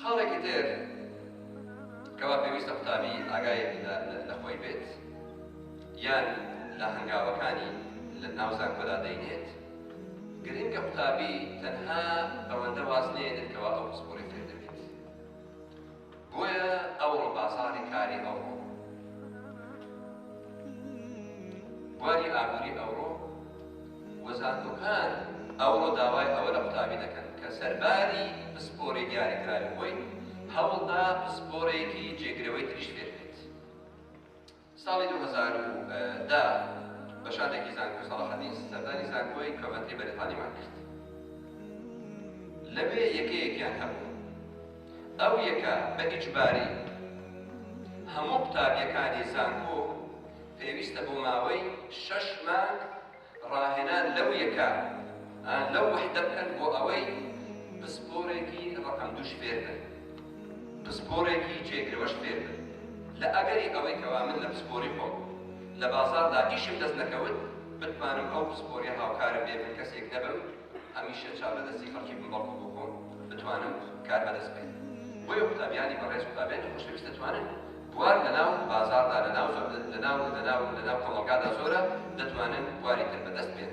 خاڵێکی تر کەوا پێویستە قوتابی ئاگایەکی لە خۆی بێت یان لە هەنگاوەکانی لە ناو زانکۆدا دەینێت گرنگە قوتابی تەنها بەوەندە واز نێنێتەوە ئەو پسپۆری فێر دەبێت. بۆیە ئەوڕۆ بازاڕی کاری ئەوڕۆ بواری ئابووری ئەوڕۆ وەزانکۆکان ئەوڕۆ داوای ئەوە لە قوتابی دەکەن کە سەرباری پسپۆری دیاریکراوی خۆی هەوڵدا پسپۆرێکی جێگرەوەی تریش فێر بێت. ساڵی 2010 بە شانێکی زانکۆی سەلاحەدین سەردانی زانکۆی کۆڤەنتری بەریتانیمان کرد. لەوێ یەکەیەکیان هەبوو ئەو یەکە بە ئیجباری هەموو قوتابیەکانی زانکۆ پێویستە بۆ ماوەی 6 مانگ ڕاهێنان لەو یەکە لەو وحدە بکەن بۆ ئەوەی پسپۆرێکی ڕەقەم دووش فێر بن، پسپۆرێکی جێگرەوەش فێر بن. لە ئەگەری ئەوەی کەوا من لە پسپۆری خۆم لە بازاردا ئیشم دەست نەکەوت بتوانم ئەو پسپۆری هاوکارم بێ من کەسێک نەبم هەمیشە چاو لە دەستی خەڵکی بڵقو بۆ خۆم بتوانم کار بەدەست بێت. بۆیە قوتابیانی بەڕێز قوتابیانی خۆشەویست دەتوانن بوار لەناو بازاردا لەناو کۆمەڵگادا زۆرە دەتوانن بواری تر بەدەست بێن.